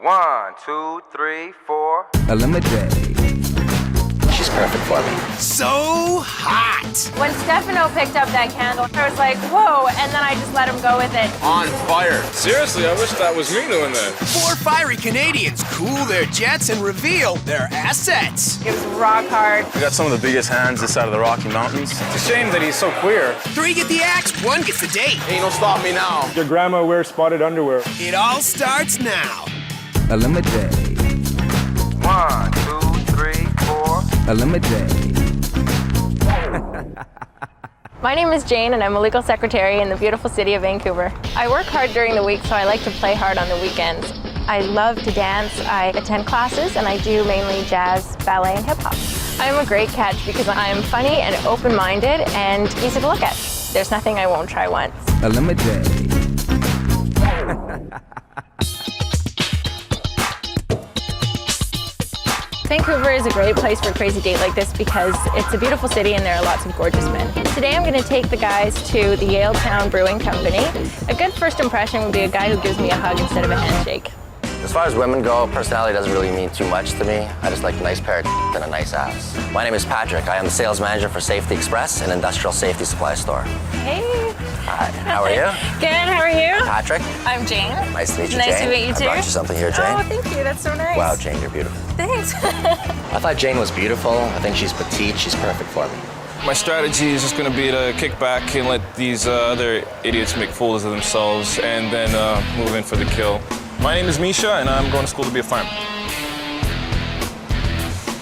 1, 2, 3, 4. ElimiDATE. She's perfect for me. So hot! When Stefano picked up that candle, I was like, whoa, and then I just let him go with it. On fire. Seriously, I wish that was me doing that. 4 fiery Canadians cool their jets and reveal their assets. It was rock hard. We got some of the biggest hands this side of the Rocky Mountains. It's a shame that he's so queer. 3 get the axe, 1 gets the date. Ain't no stop me now. Your grandma wears spotted underwear. It all starts now. ElimiDATE. 1, 2, 3, 4. ElimiDATE. My name is Jane, and I'm a legal secretary in the beautiful city of Vancouver. I work hard during the week, so I like to play hard on the weekends. I love to dance. I attend classes, and I do mainly jazz, ballet, and hip-hop. I'm a great catch because I'm funny and open-minded and easy to look at. There's nothing I won't try once. ElimiDATE. Vancouver is a great place for a crazy date like this because it's a beautiful city and there are lots of gorgeous men. Today I'm going to take the guys to the Yaletown Brewing Company. A good first impression would be a guy who gives me a hug instead of a handshake. As far as women go, personality doesn't really mean too much to me. I just like a nice pair of and a nice ass. My name is Patrick. I am the sales manager for Safety Express, an industrial safety supply store. Hey. Hi, how are you? Good, how are you? Patrick. I'm Jane. Nice to meet you, Nice Jane. to meet you too. I brought you something here, Jane. Oh, thank you. That's so nice. Wow, Jane, you're beautiful. Thanks. I thought Jane was beautiful. I think she's petite. She's perfect for me. My strategy is just going to be to kick back and let these other idiots make fools of themselves and then move in for the kill. My name is Misha, and I'm going to school to be a fireman.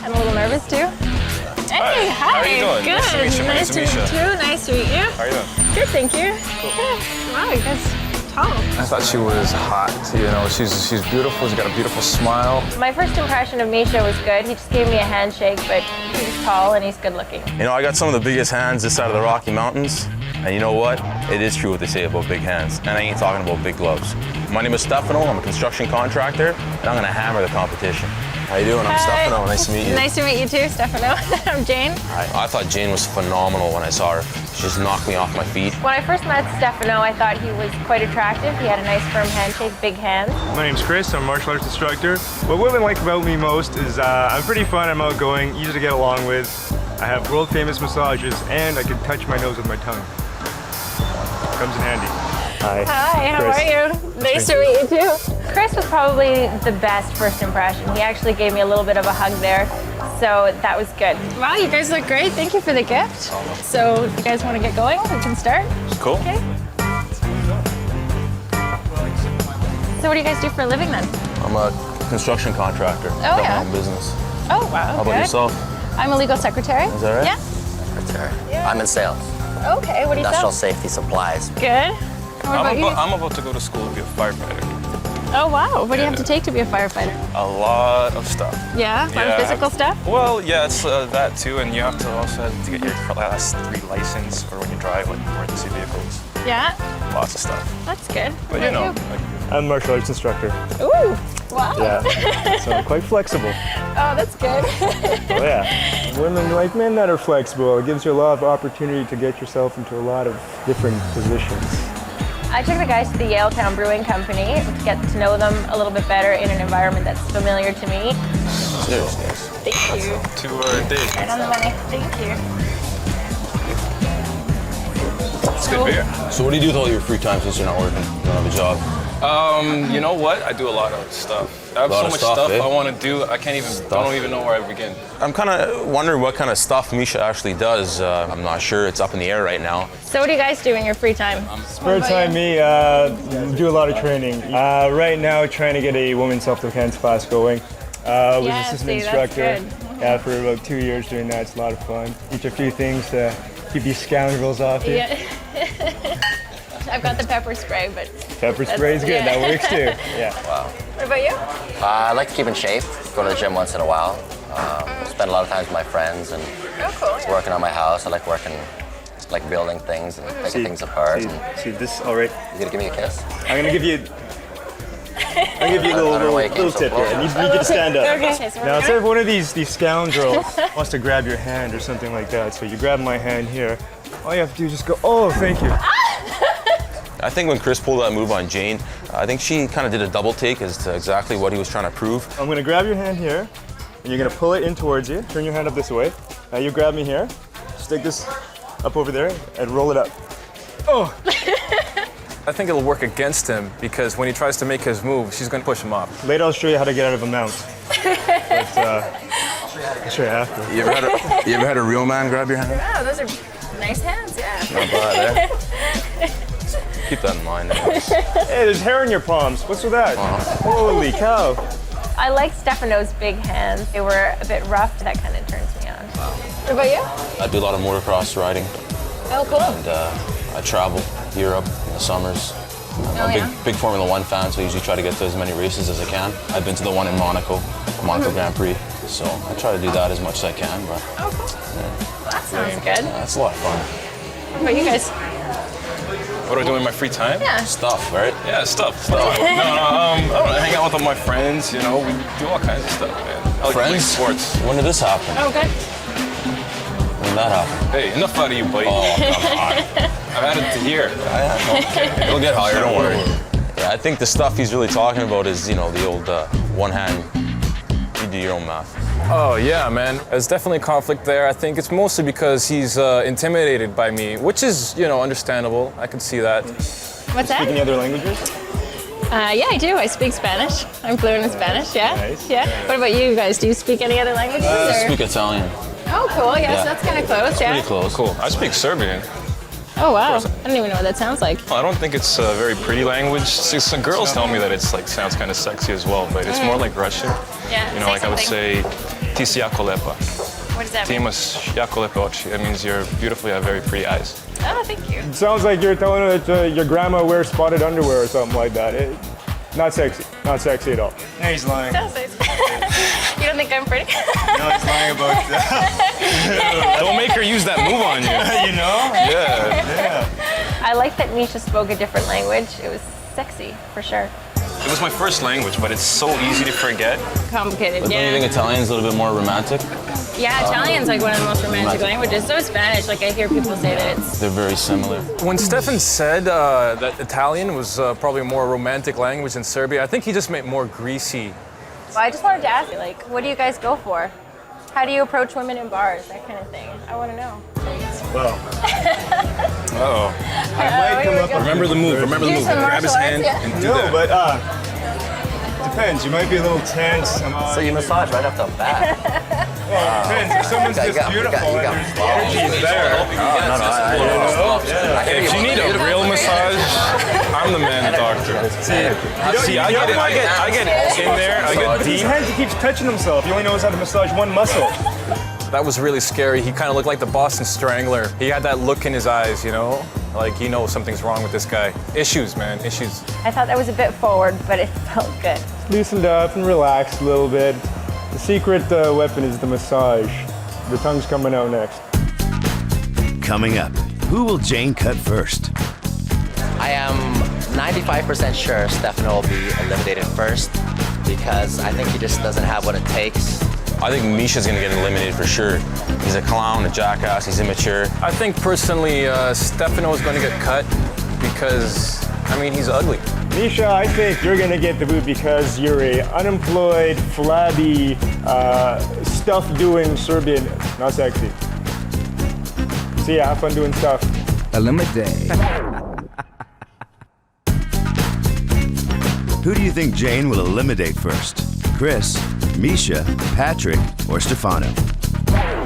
I'm a little nervous too. Hey, hi. How are you doing? Good. Nice to meet you. My Nice name's to meet you Misha. too. Nice to meet you. How are you doing? Good, thank you. Yeah. Wow, you guys are tall. I thought she was hot. You know, she's beautiful. She's got a beautiful smile. My first impression of Misha was good. He just gave me a handshake, but he's tall and he's good looking. You know, I got some of the biggest hands this side of the Rocky Mountains. And you know what? It is true what they say about big hands. And I ain't talking about big gloves. My name is Stefano. I'm a construction contractor, and I'm gonna hammer the competition. How you doing? I'm Stefano. Nice to meet you. Nice to meet you too, Stefano. I'm Jane. I thought Jane was phenomenal when I saw her. She just knocked me off my feet. When I first met Stefano, I thought he was quite attractive. He had a nice firm handshake, big hands. My name's Chris, I'm a martial arts instructor. What women like about me most is I'm pretty fun, I'm outgoing, easy to get along with. I have world famous massages, and I can touch my nose with my tongue. Comes in handy. Hi. Hi, how are you? Nice to meet you too. Chris was probably the best first impression. He actually gave me a little bit of a hug there, so that was good. Wow, you guys look great. Thank you for the gift. So, you guys want to get going? We can start? Cool. Okay. So what do you guys do for a living then? I'm a construction contractor. Oh, Got yeah. my own business. Oh, wow, How about good. yourself? I'm a legal secretary. Is that right? Yeah. Secretary. Yeah. I'm in sales. Okay, what do you Industrial sell? safety supplies. Good. And what about you? I'm about to go to school to be a firefighter. Oh, wow. What do you have to take to be a firefighter? A lot of stuff. Yeah? A lot of physical stuff? Well, yeah, it's that too, and you have to also have to get your class 3 license for when you drive like emergency vehicles. Yeah? Lots of stuff. That's good. But you know, I'm a martial arts instructor. Ooh, wow. Yeah, so I'm quite flexible. Oh, that's good. Oh yeah. Women like men that are flexible. It gives you a lot of opportunity to get yourself into a lot of different positions. I took the guys to the Yaletown Brewing Company to get to know them a little bit better in an environment that's familiar to me. cheers. Thank you. To our date. Right on the money. Thank you. It's good beer. So what do you do with all your free time since you're not working? You don't have a job? You know what? I do a lot of stuff. I have so much stuff I want to do. I don't even know where I begin. I'm kind of wondering what kind of stuff Misha actually does. I'm not sure. It's up in the air right now. So what do you guys do in your free time? Spare time, me, do a lot of training. Right now, trying to get a women's self-defense class going. Was assistant instructor. Yeah, for about 2 years doing that. It's a lot of fun. Teach a few things to keep these scoundrels off you. Yeah. I've got the pepper spray, but... Pepper spray is good. Yeah. That works too. Yeah. Wow. What about you? I like to keep in shape. Go to the gym once in a while. Spend a lot of time with my friends and Oh, cool. working on my house. I like building things and taking things apart. See this, all right. You gonna give me a kiss? I'm gonna give you a little tip here. I need you to stand up. Okay, so Now, say if one of these scoundrels wants to grab your hand or something like that, so you grab my hand here, all you have to do is just go, oh, thank you. I think when Chris pulled that move on Jane, I think she kind of did a double take as to exactly what he was trying to prove. I'm gonna grab your hand here, and you're gonna pull it in towards you. Turn your hand up this way. Now you grab me here, stick this up over there, and roll it up. Oh! I think it'll work against him because when he tries to make his move, she's going to push him off. Later, I'll show you how to get out of a mount. But, I'm sure after. You ever had a real man grab your hand? Wow, those are nice hands, yeah. Not bad, eh? Keep that in mind. Hey, there's hair in your palms. What's with that? Holy cow. I like Stefano's big hands. They were a bit rough. That kind of turns me on. What about you? I do a lot of motocross riding, Oh, cool. and I travel Europe in the summers. I'm a big Formula One fan, so I usually try to get to as many races as I can. I've been to the one in Monaco Grand Prix, so I try to do that as much as I can. But Oh, cool. That sounds good. it's a lot of fun. What about you guys? What do I do in my free time? Yeah. Stuff, right? Yeah, stuff. I hang out with all my friends, you know, we do all kinds of stuff, man. I like to play Friends? sports. When did this happen? Oh, good. When did that happen? Hey, enough out of you, buddy. Oh, come on. I've added to here. It'll get higher, don't worry. Yeah, I think the stuff he's really talking about is, you know, the old one hand, you do your own math. Oh, yeah, man. There's definitely conflict there. I think it's mostly because he's intimidated by me, which is, you know, understandable. I can see that. What's that? Speaking other languages? Yeah, I do. I speak Spanish. I'm fluent in Spanish, yeah. Nice. Yeah. What about you guys? Do you speak any other languages? I or? speak Italian. Oh, cool. Yes, Yeah. that's kind of close, yeah. Pretty close. Cool. I speak Serbian. Oh, wow. I don't even know what that sounds like. I don't think it's a very pretty language. Some girls tell me that it's like sounds kind of sexy as well, but it's more like Russian. Yeah. You know, like I would say, ti si jako lepa. What does that Ti mean? imaš jako lepe oči. That means you're beautiful, you have very pretty eyes. Oh, thank you. It sounds like you're telling her that your grandma wears spotted underwear or something like that. Not sexy. Not sexy at all. Yeah, he's lying. Sounds nice. You don't think I'm pretty? No, he's lying about that. Don't make her use that move on you. You know? Yeah. I like that Misha spoke a different language. It was sexy, for sure. It was my first language, but it's so easy to forget. Complicated, But don't you think Italian's a little bit more romantic? Yeah, Italian's like one of the most romantic languages. So is Spanish. Like I hear people say that it's. They're very similar. When Stefan said that Italian was probably a more romantic language than Serbian, I think he just meant more greasy. Well, I just wanted to ask you, like, what do you guys go for? How do you approach women in bars? That kind of thing. I want to know. Well, Uh-oh. I might come up. Remember the move. Remember the Do move. some Grab his martial hand arts, and do No, that. but depends. You might be a little tense. So you massage right off the bat. Depends. If someone's You just got- you beautiful got- and the energy is there. If you need a real massage, I'm the man doctor. See, I get in there, I get His deep. hands, he keeps touching himself. He only knows how to massage one muscle. That was really scary. He kind of looked like the Boston Strangler. He had that look in his eyes, you know? Like, he knows something's wrong with this guy. Issues, man, issues. I thought that was a bit forward, but it felt good. Loosened up and relaxed a little bit. The secret weapon is the massage. The tongue's coming out next. Coming up, who will Jane cut first? I am 95% sure Stefano will be eliminated first because I think he just doesn't have what it takes. I think Misha's gonna get eliminated for sure. He's a clown, a jackass, he's immature. I think personally, Stefano is going to get cut because, I mean, he's ugly. Misha, I think you're gonna get the boot because you're a unemployed, flabby, stuff-doing Serbian. Not sexy. See ya, have fun doing stuff. ElimiDATE. Who do you think Jane will eliminate first? Chris, Misha, Patrick, or Stefano?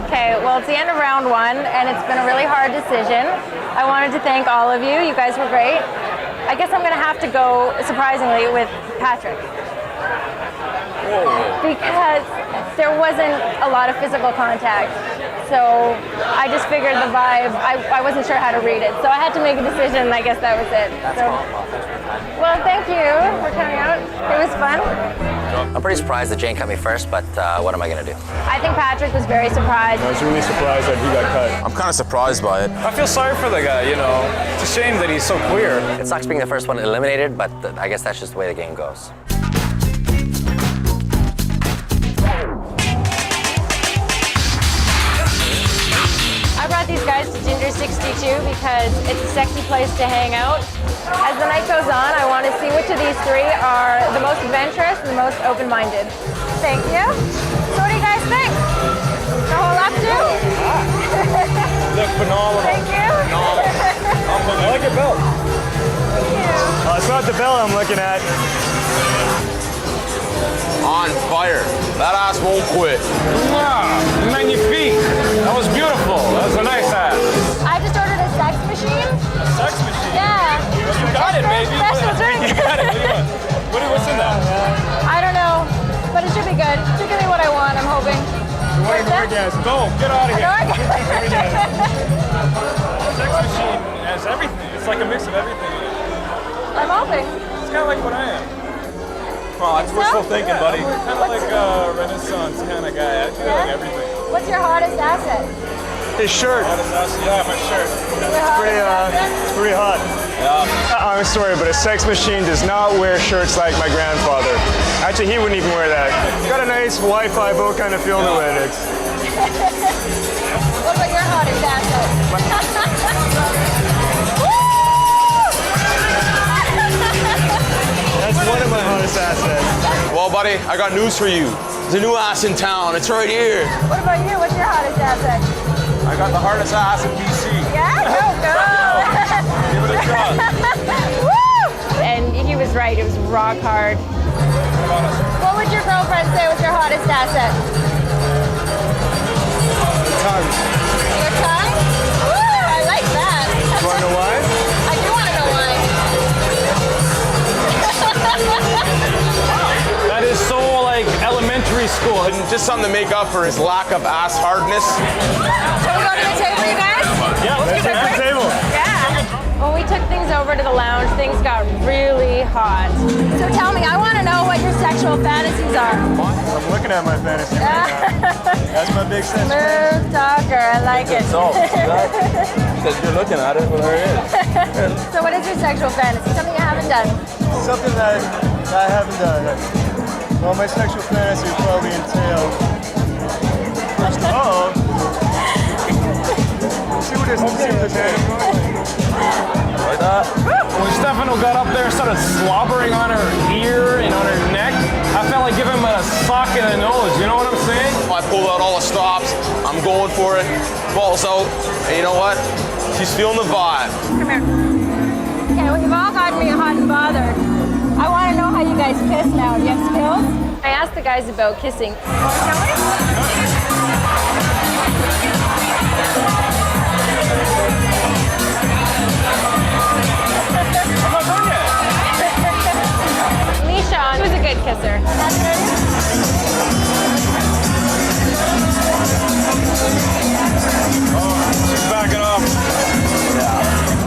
Okay, well, it's the end of round one, and it's been a really hard decision. I wanted to thank all of you. You guys were great. I guess I'm going to have to go, surprisingly, with Patrick. Because there wasn't a lot of physical contact. So I just figured the vibe, I wasn't sure how to read it. So I had to make a decision, and I guess that was it. Well, thank you for coming out. It was fun. I'm pretty surprised that Jane cut me first, but what am I gonna do? I think Patrick was very surprised. I was really surprised that he got cut. I'm kind of surprised by it. I feel sorry for the guy, you know. It's a shame that he's so queer. It sucks being the first one eliminated, but I guess that's just the way the game goes. I brought these guys to Ginger 62 because it's a sexy place to hang out. As the night goes on, I want to see which of these three are the most adventurous and the most open-minded. Thank you. So what do you guys think? The whole up to? Look phenomenal. Thank you. I like your belt. Thank you. It's not the belt I'm looking at. On fire. That ass won't quit. Wow, magnifique. That was beautiful. That was a nice ass. I just ordered a sex machine. A sex machine? Yeah. You got it, baby. Special drink. You got it. What's in that? I don't know, but it should be good. Should give me what I want, I'm hoping. Orgasm. Go, get out of An here. orgasm. Sex machine has everything. It's like a mix of everything. I'm hoping. It's kind of like what I am. Well, that's wishful thinking, buddy. Kind of like a Renaissance kind of guy. I do like everything. What's your hottest asset? His shirt. Yeah, my shirt. It's pretty hot. Yeah. I'm sorry, but a sex machine does not wear shirts like my grandfather. Actually, he wouldn't even wear that. It's got a nice Wi-Fi boat kind of feel to it. What about your hottest asset? That's one of my hottest assets. Well, buddy, I got news for you. There's a new ass in town. It's right here. What about you? What's your hottest asset? I got the hardest ass in BC. Yeah? Go! Give it a shot. Woo! And he was right, it was rock hard. What would your girlfriend say was your hottest asset? Tongue. Your tongue? Woo! I like that. You want to know why? I do want to know why. That is so like elementary school. Just something to make up for his lack of ass hardness. Shall we go to the table, you guys? Yeah, let's get Take the table. Yeah. When we took things over to the lounge, things got really hot. So tell me, I want to know what your sexual fantasies are. I'm looking at my fantasy right now. That's my big sense. Smooth talker, I like it. Because you're looking at it, well, there it is. So what is your sexual fantasy? Something you haven't done? Something that I haven't done. Well, my sexual fantasy would probably entail. First of all, see what this like that. When Stefano got up there and started slobbering on her ear and on her neck, I felt like giving him a sock in the nose. You know what I'm saying? I pulled out all the stops. I'm going for it. Balls out. And you know what? She's feeling the vibe. Come here. Okay, well, you've all gotten me hot and bothered. I want to know how you guys kiss now. Do you have skills? I asked the guys about kissing. Want to tell me? I'm not done yet. Misha, she was a good kisser. She's backing up.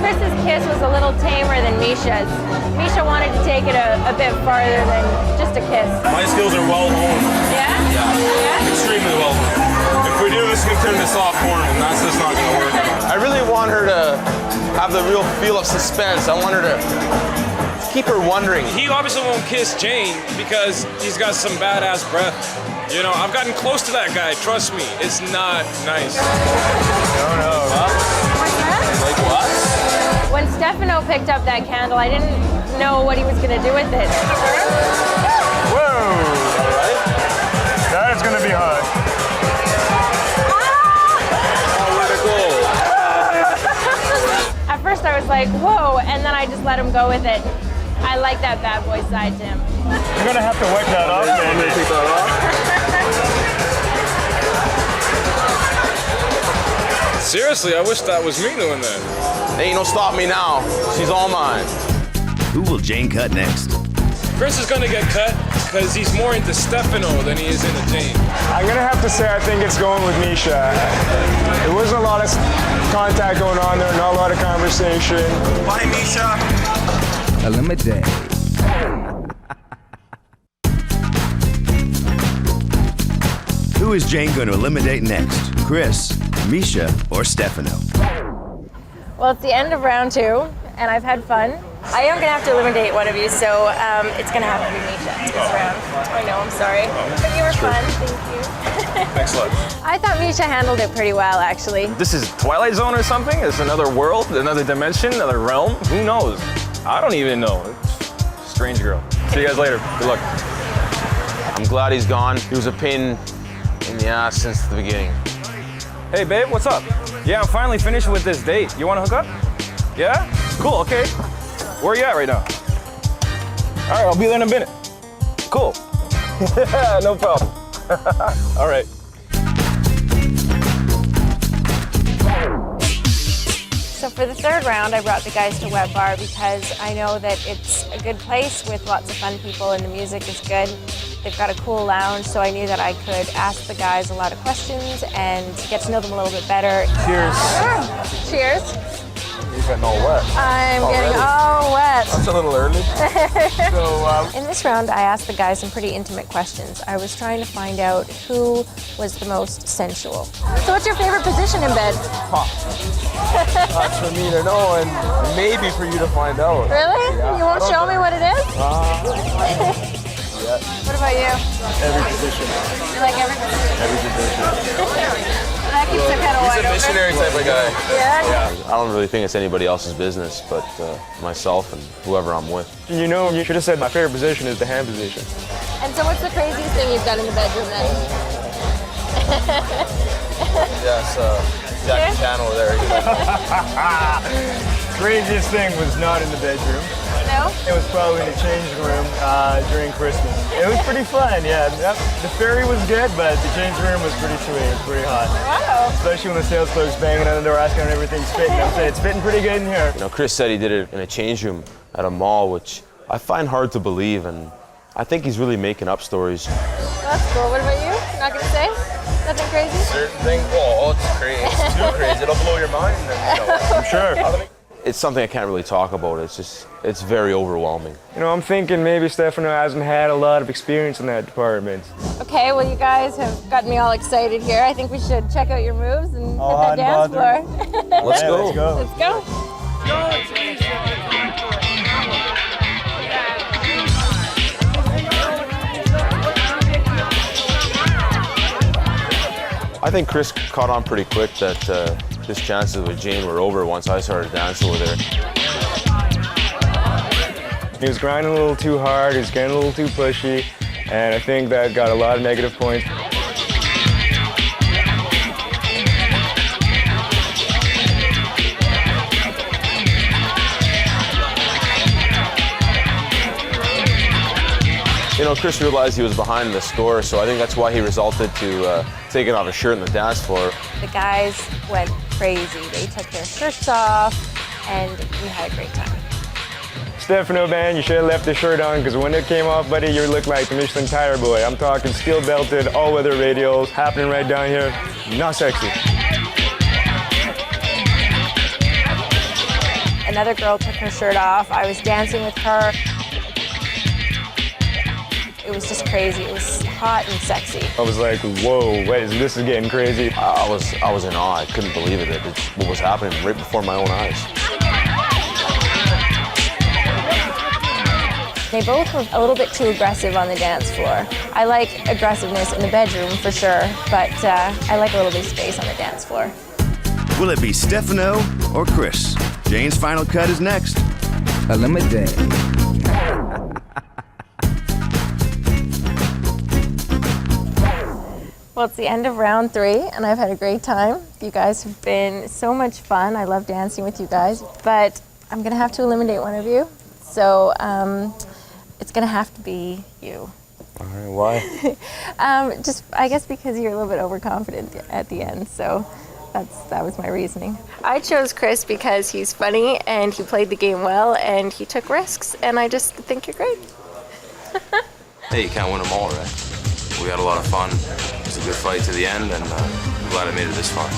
Chris's kiss was a little tamer than Misha's. Misha wanted to take it a bit farther than just a kiss. My skills are well honed. Yeah? Yeah? Extremely well honed. If we do this, we can turn this off porn, and that's just not going to work. I really want her to have the real feel of suspense. I want her to keep her wondering. He obviously won't kiss Jane because he's got some badass breath. You know, I've gotten close to that guy. Trust me, it's not nice. No. Like what? When Stefano picked up that candle, I didn't know what he was going to do with it. Whoa! All right. That's gonna be hot. At first I was like, whoa, and then I just let him go with it. I like that bad boy side to him. You're gonna have to wipe that off, man. Take that off. Seriously, I wish that was me doing that. Ain't no stop me now. She's all mine. Who will Jane cut next? Chris is gonna get cut because he's more into Stefano than he is into Jane. I'm gonna have to say I think it's going with Misha. There wasn't a lot of contact going on there, not a lot of conversation. Bye, Misha. ElimiDATE. Who is Jane going to eliminate next? Chris, Misha, or Stefano? Well, it's the end of round 2, and I've had fun. I am going to have to eliminate one of you, so it's going to have to be Misha this round. I know, I'm sorry. But you were fun, thank you. Thanks a lot. I thought Misha handled it pretty well, actually. This is Twilight Zone or something? It's another world, another dimension, another realm? Who knows? I don't even know. Strange girl. See you guys later. Good luck. I'm glad he's gone. He was a pain in the ass since the beginning. Hey, babe, what's up? Yeah, I'm finally finished with this date. You want to hook up? Yeah? Cool, okay. Where are you at right now? All right, I'll be there in a minute. Cool. No problem. All right. So for the third round, I brought the guys to Wet Bar because I know that it's a good place with lots of fun people and the music is good. They've got a cool lounge, so I knew that I could ask the guys a lot of questions and get to know them a little bit better. Cheers. Cheers. You're getting all wet. I'm getting all wet. That's a little early. In this round, I asked the guys some pretty intimate questions. I was trying to find out who was the most sensual. So what's your favorite position in bed? That's for me to know and maybe for you to find out. Really? Yeah. You won't show me what it is? Yeah. What about you? Every position. You like every position? Every position. That keeps their head wide He's a missionary open. type of guy. Yeah? I don't really think it's anybody else's business, but myself and whoever I'm with. You know, you should have said my favorite position is the hand position. And so what's the craziest thing you've done in the bedroom then? Yes, Jackie Chan over there. Craziest thing was not in the bedroom. No? It was probably in the changing room during Christmas. It was pretty fun, yeah. The ferry was good, but the changing room was pretty sweet. It was pretty hot. Wow. Especially when the sales clerk's banging on the door asking if everything's fitting. I'm saying it's fitting pretty good in here. You know, Chris said he did it in a change room at a mall, which I find hard to believe, and I think he's really making up stories. Well, that's cool. What about you? Not gonna say? Nothing crazy? Certain thing, oh, it's crazy. It's too crazy. It'll blow your mind. And, you know, I'm sure. It's something I can't really talk about. It's very overwhelming. You know, I'm thinking maybe Stefano hasn't had a lot of experience in that department. Okay, well you guys have gotten me all excited here. I think we should check out your moves and hit that dance floor. Let's go. Let's go. Let's go. I think Chris caught on pretty quick that his chances with Jane were over once I started dancing with her. He was grinding a little too hard, he was getting a little too pushy, and I think that got a lot of negative points. You know, Chris realized he was behind in the score, so I think that's why he resulted to taking off his shirt on the dance floor. The guys went crazy. They took their shirts off and we had a great time. Stefano, man, you should have left the shirt on because when it came off, buddy, you looked like the Michelin tire boy. I'm talking steel belted, all-weather radials, happening right down here. Not sexy. Another girl took her shirt off. I was dancing with her. It was just crazy. It was hot and sexy. I was like, whoa, wait, this is getting crazy. I was in awe. I couldn't believe it. It's what was happening right before my own eyes. They both were a little bit too aggressive on the dance floor. I like aggressiveness in the bedroom for sure, but I like a little bit of space on the dance floor. Will it be Stefano or Chris? Jane's final cut is next. ElimiDATE. Well, it's the end of round 3, and I've had a great time. You guys have been so much fun. I love dancing with you guys, but I'm gonna have to eliminate one of you. So it's gonna have to be you. All right, why? Just, I guess because you're a little bit overconfident at the end, so that was my reasoning. I chose Chris because he's funny, and he played the game well, and he took risks, and I just think you're great. Hey, you can't win them all, right? We had a lot of fun. It was a good fight to the end, and I'm glad I made it this far.